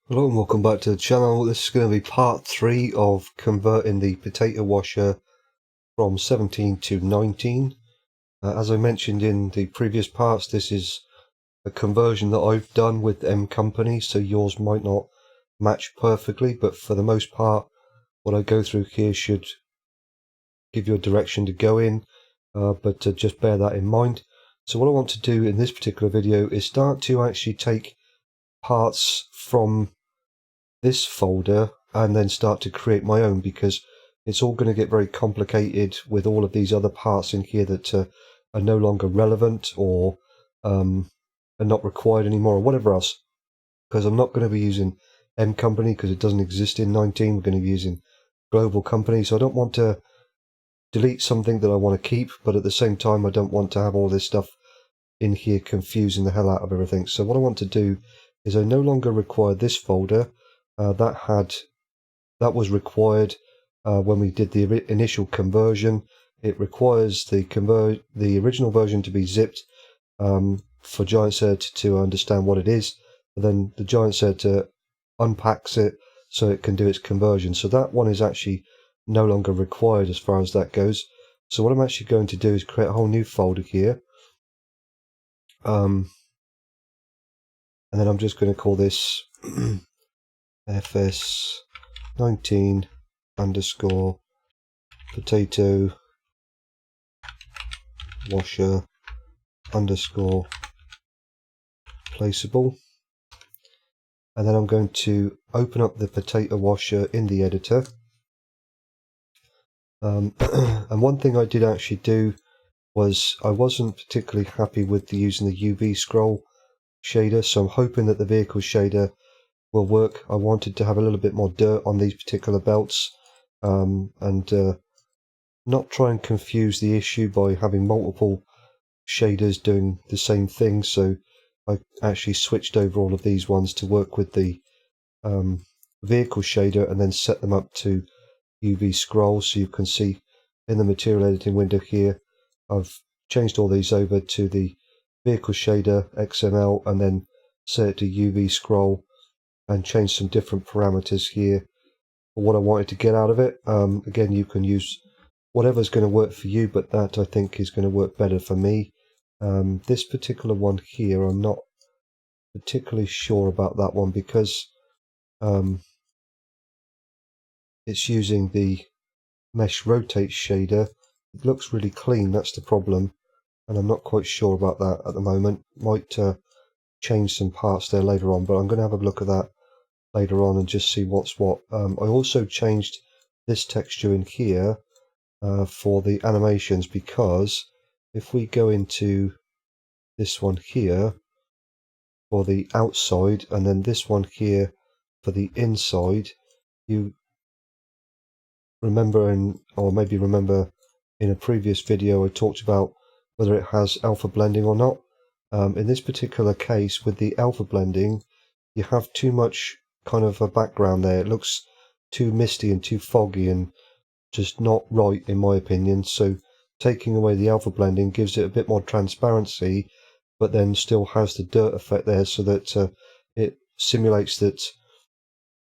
Hello and welcome back to the channel. This is going to be part 3 of converting the potato washer from 17 to 19. As I mentioned in the previous parts, this is a conversion that I've done with M-Company, so yours might not match perfectly, but for the most part what I go through here should give you a direction to go in, but just bear that in mind. So what I want to do in this particular video is start to actually take parts from this folder and then start to create my own, because it's all going to get very complicated with all of these other parts in here that are no longer relevant or are not required anymore or whatever else, because I'm not going to be using M-Company because it doesn't exist in 19. We're going to be using global company, so I don't want to delete something that I want to keep, but at the same time I don't want to have all this stuff in here confusing the hell out of everything. So what I want to do is I no longer require this folder. That was required when we did the initial conversion. It requires the original version to be zipped for ShyWizard to understand what it is, and then the ShyWizard unpacks it so it can do its conversion. So that one is actually no longer required as far as that goes. So what I'm actually going to do is create a whole new folder here, and then I'm just going to call this FS19 underscore potato washer underscore placeable, and then I'm going to open up the potato washer in the editor. And one thing I did actually do was I wasn't particularly happy with using the UV scroll shader, so I'm hoping that the vehicle shader will work. I wanted to have a little bit more dirt on these particular belts, and not try and confuse the issue by having multiple shaders doing the same thing. So I actually switched over all of these ones to work with the vehicle shader and then set them up to UV scroll. So you can see in the material editing window here, I've changed all these over to the vehicle shader XML and then set it to UV scroll and change some different parameters here for what I wanted to get out of it. Again, you can use whatever's going to work for you, but that I think is going to work better for me. This particular one here, I'm not particularly sure about that one because it's using the mesh rotate shader. It looks really clean, that's the problem, and I'm not quite sure about that at the moment. Might change some parts there later on, but I'm going to have a look at that later on and just see what's what. I also changed this texture in here for the animations, because if we go into this one here for the outside and then this one here for the inside, you remember or maybe remember in a previous video I talked about whether it has alpha blending or not. In this particular case with the alpha blending, you have too much kind of a background there. It looks too misty and too foggy and just not right in my opinion. So taking away the alpha blending gives it a bit more transparency, but then still has the dirt effect there, so that it simulates that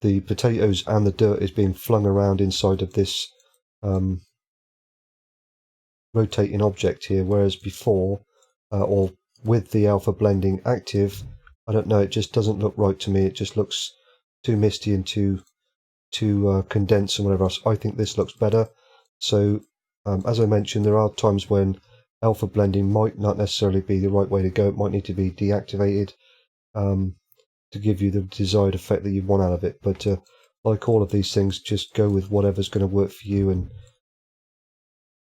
the potatoes and the dirt is being flung around inside of this rotating object here, whereas before or with the alpha blending active, I don't know, it just doesn't look right to me. It just looks too misty and too condensed and whatever else. I think this looks better. So as I mentioned, there are times when alpha blending might not necessarily be the right way to go. It might need to be deactivated to give you the desired effect that you want out of it. But like all of these things, just go with whatever's going to work for you and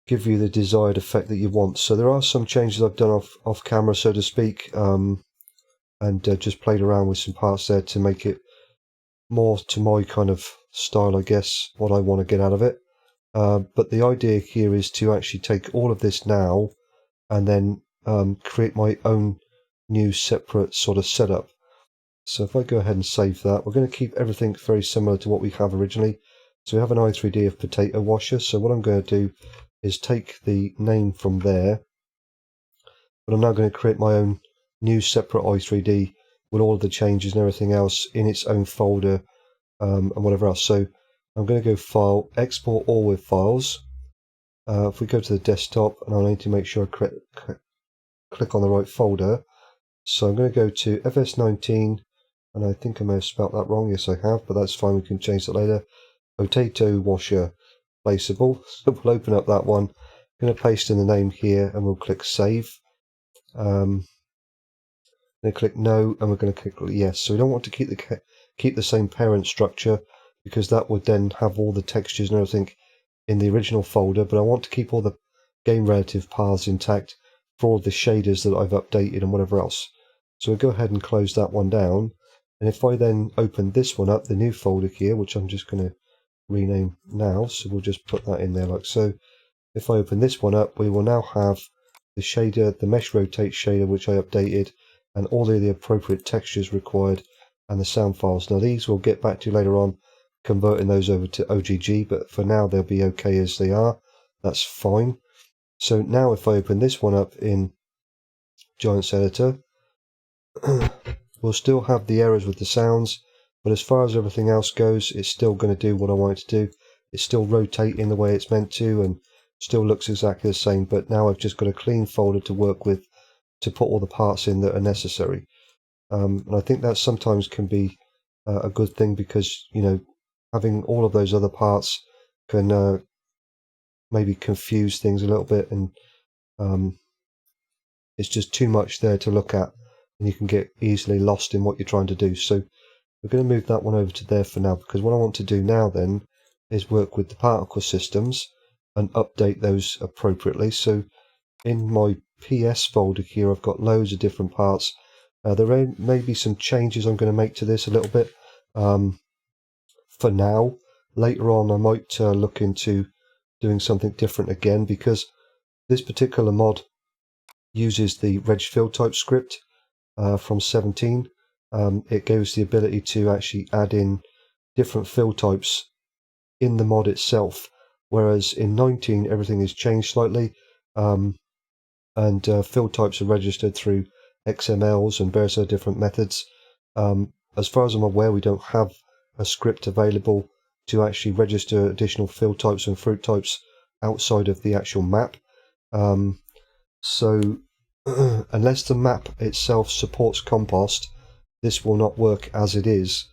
give you the desired effect that you want. So there are some changes I've done off camera, so to speak, and just played around with some parts there to make it more to my kind of style, I guess, what I want to get out of it. But the idea here is to actually take all of this now and then create my own new separate sort of setup. So if I go ahead and save that, we're going to keep everything very similar to what we have originally. So we have an i3D of potato washer. So what I'm going to do is take the name from there, but I'm now going to create my own new separate i3D with all of the changes and everything else in its own folder, and whatever else. So I'm going to go File, Export All with Files. If we go to the desktop, and I need to make sure I click on the right folder. So I'm going to go to FS19, and I think I may have spelt that wrong. Yes, I have, but that's fine. We can change that later. Potato washer placeable. So we'll open up that one. I'm going to paste in the name here, and we'll click Save. Then click No, and we're going to click Yes. So we don't want to keep the same parent structure, because that would then have all the textures and everything in the original folder, but I want to keep all the game relative paths intact for all the shaders that I've updated and whatever else. So we'll go ahead and close that one down. And if I then open this one up, the new folder here, which I'm just going to rename now, so we'll just put that in there like so. If I open this one up, we will now have the shader, the mesh rotate shader, which I updated, and all of the appropriate textures required, and the sound files. Now these we'll get back to later on, converting those over to OGG, but for now they'll be okay as they are. That's fine. So now if I open this one up in Giants Editor, we'll still have the errors with the sounds, but as far as everything else goes, it's still going to do what I want it to do. It's still rotating the way it's meant to, and still looks exactly the same, but now I've just got a clean folder to work with to put all the parts in that are necessary. And I think that sometimes can be a good thing, because, you know, having all of those other parts can maybe confuse things a little bit, and it's just too much there to look at, and you can get easily lost in what you're trying to do. So we're going to move that one over to there for now, because what I want to do now then is work with the particle systems and update those appropriately. So in my PS folder here, I've got loads of different parts. There may be some changes I'm going to make to this a little bit. For now, later on I might look into doing something different again, because this particular mod uses the reg fill type script from 17. It gives the ability to actually add in different fill types in the mod itself, whereas in 19 everything is changed slightly, and fill types are registered through XMLs and various other different methods. As far as I'm aware, we don't have a script available to actually register additional fill types and fruit types outside of the actual map. So unless the map itself supports compost, this will not work as it is.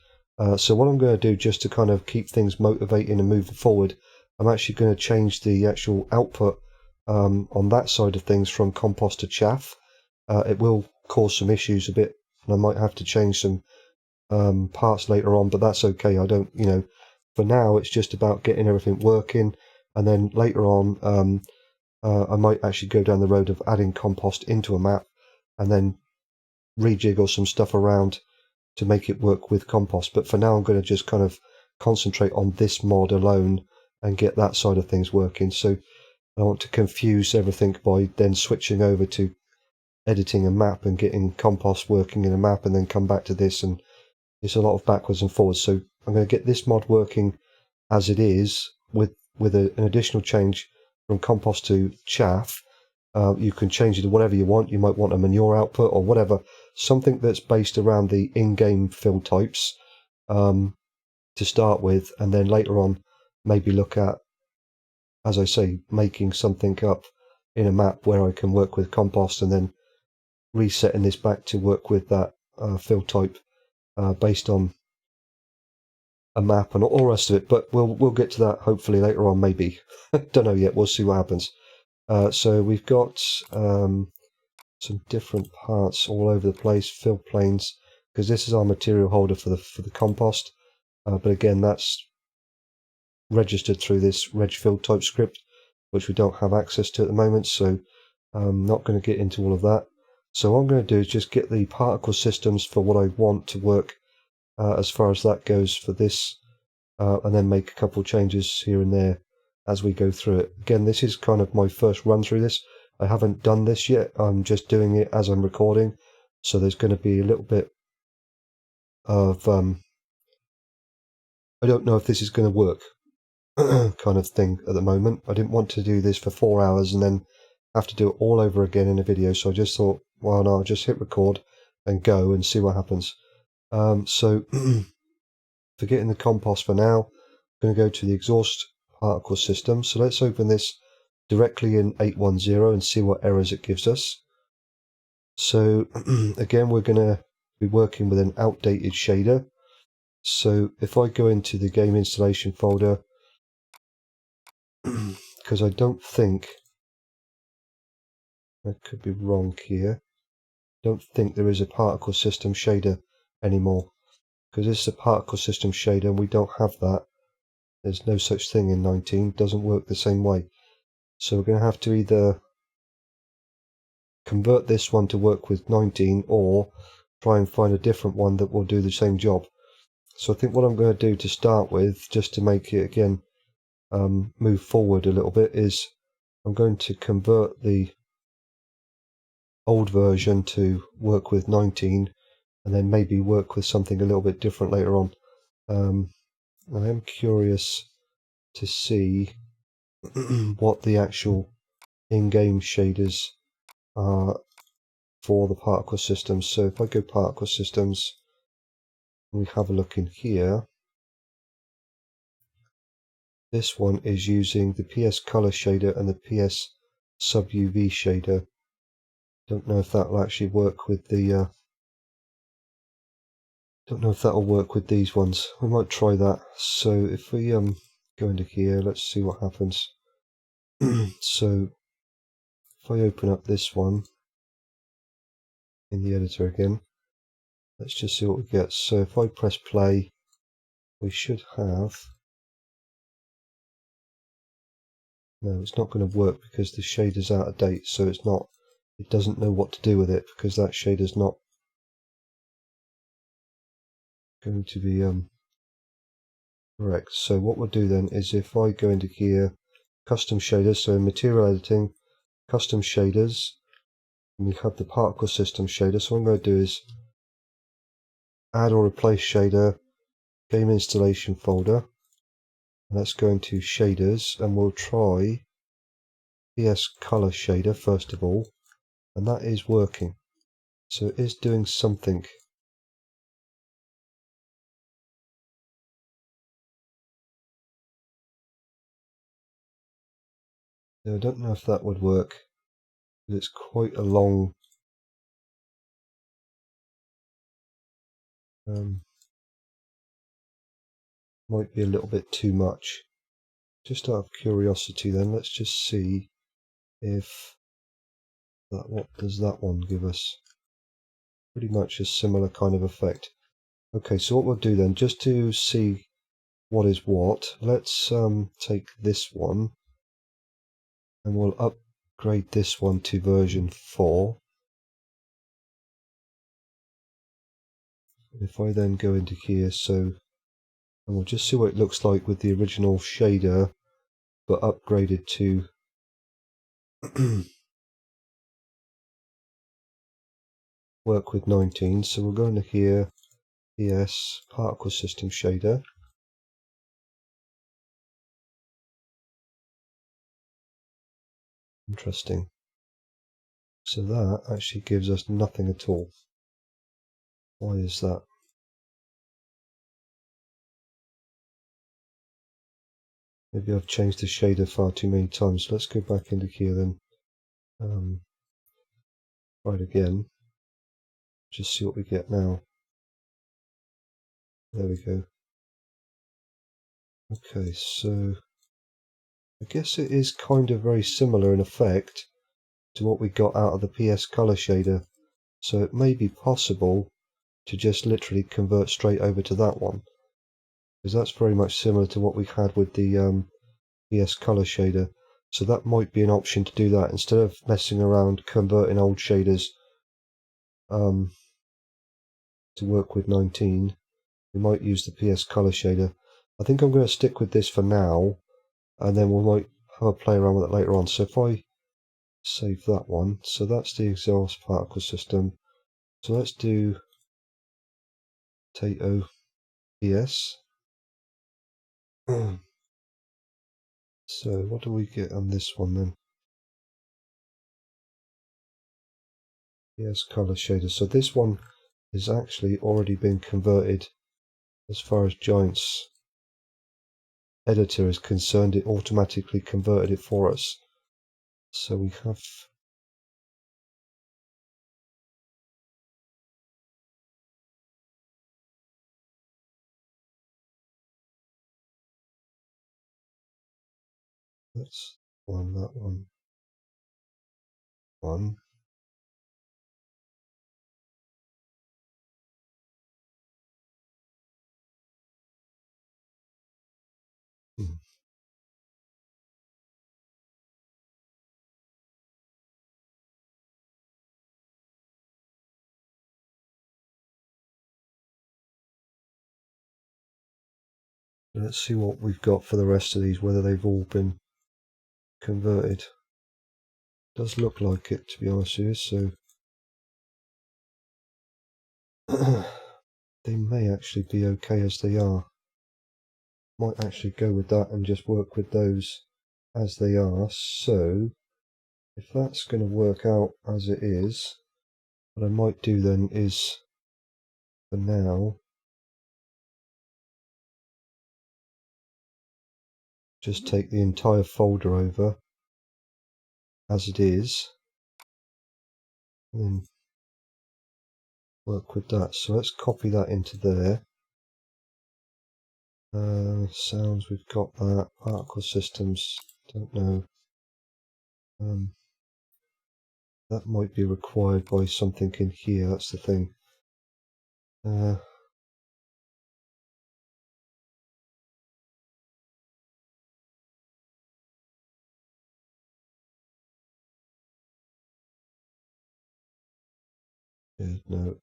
So what I'm going to do, just to kind of keep things motivating and moving forward, I'm actually going to change the actual output on that side of things from compost to chaff. It will cause some issues a bit, and I might have to change some parts later on, but that's okay. I don't, you know, for now it's just about getting everything working, and then later on I might actually go down the road of adding compost into a map and then rejiggle some stuff around to make it work with compost. But for now I'm going to just kind of concentrate on this mod alone and get that side of things working. So I want to confuse everything by then switching over to editing a map and getting compost working in a map, and then come back to this, and it's a lot of backwards and forwards. So I'm going to get this mod working as it is, with an additional change from compost to chaff. You can change it to whatever you want. You might want a manure output or whatever, something that's based around the in-game fill types to start with, and then later on maybe look at, as I say, making something up in a map where I can work with compost, and then resetting this back to work with that fill type based on a map and all the rest of it. But we'll get to that hopefully later on, maybe. Don't know yet. We'll see what happens. So we've got some different parts all over the place, fill planes, because this is our material holder for the compost. But again, that's registered through this reg fill type script, which we don't have access to at the moment. So I'm not going to get into all of that. So what I'm going to do is just get the particle systems for what I want to work as far as that goes for this, and then make a couple changes here and there as we go through it. Again, this is kind of my first run through this. I haven't done this yet. I'm just doing it as I'm recording, so there's going to be a little bit of I don't know if this is going to work kind of thing at the moment. I didn't want to do this for 4 hours and then have to do it all over again in a video, so I just thought, well, no, I'll just hit record and go and see what happens. So forgetting the compost for now, I'm going to go to the exhaust particle system. So let's open this directly in 810 and see what errors it gives us. So again, we're going to be working with an outdated shader. So if I go into the game installation folder, because I don't think, I could be wrong here, don't think there is a particle system shader anymore, because this is a particle system shader and we don't have that. There's no such thing in 19, doesn't work the same way. So we're going to have to either convert this one to work with 19 or try and find a different one that will do the same job. So I think what I'm going to do to start with, just to make it again move forward a little bit, is I'm going to convert the old version to work with 19 and then maybe work with something a little bit different later on. I am curious to see what the actual in-game shaders are for the particle systems. So if I go particle systems and we have a look in here, this one is using the PS color shader and the PS sub UV shader. Don't know if that will actually work with the don't know if that will work with these ones. We might try that. So if we go into here, let's see what happens. So if I open up this one in the editor again, let's just see what we get. So if I press play, we should have, no, it's not going to work because the shader's out of date, so it doesn't know what to do with it because that shader's not going to be correct. So what we'll do then is if I go into here, custom shaders, so in material editing, custom shaders, and we have the particle system shader. So what I'm going to do is add or replace shader, game installation folder, and let's go into shaders and we'll try PS color shader first of all, and that is working. So it is doing something. Now, I don't know if that would work. It's quite a long might be a little bit too much. Just out of curiosity then, let's just see if that, what does that one give us? Pretty much a similar kind of effect. Okay, so what we'll do then, just to see what is what, let's take this one and we'll upgrade this one to version 4. If I then go into here, so, and we'll just see what it looks like with the original shader, but upgraded to work with 19. So we'll go into here, PS particle system shader. Interesting. So that actually gives us nothing at all. Why is that? Maybe I've changed the shader far too many times. Let's go back into here then. Try it again. Just see what we get now. There we go. Okay, so I guess it is kind of very similar in effect to what we got out of the PS color shader. So it may be possible to just literally convert straight over to that one, because that's very much similar to what we had with the PS color shader. So that might be an option to do that instead of messing around converting old shaders to work with 19. We might use the PS color shader. I think I'm going to stick with this for now, and then we might have a play around with it later on. So if I save that one, so that's the exhaust particle system. So let's do potato PS. So what do we get on this one then? PS color shader. So this one has actually already been converted. As far as Giant's editor is concerned, it automatically converted it for us. So we have that's one, that one, one. Let's see what we've got for the rest of these, whether they've all been converted. Does look like it, to be honest with you, so they may actually be okay as they are. Might actually go with that and just work with those as they are. So if that's going to work out as it is, what I might do then is, for now, just take the entire folder over as it is, and then work with that. So let's copy that into there. Sounds, we've got that. Particle systems, don't know. That might be required by something in here, that's the thing. Yeah, no.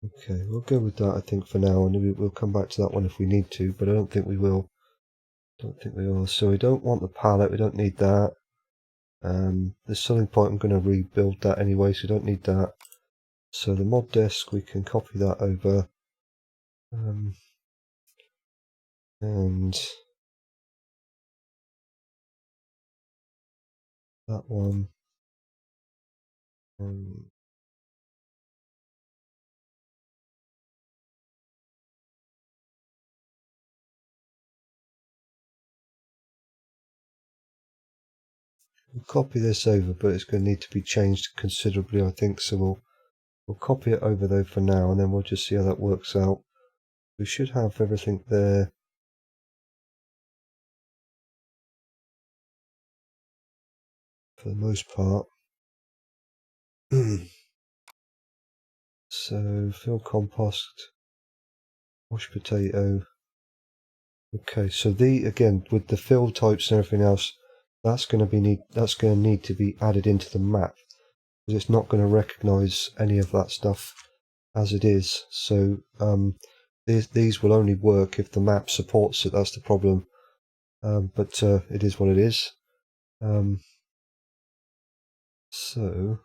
Okay, we'll go with that, I think, for now, and we'll come back to that one if we need to, but I don't think we will. So we don't want the palette, we don't need that. The selling point, I'm going to rebuild that anyway, so we don't need that. So the mod desk, we can copy that over. And that one. We'll copy this over, but it's going to need to be changed considerably, I think, so we'll copy it over though for now, and then we'll just see how that works out. We should have everything there for the most part. So fill compost, wash potato. Okay, so again with the fill types and everything else, that's going to need to be added into the map, because it's not going to recognize any of that stuff as it is. So these will only work if the map supports it. That's the problem. But it is what it is. So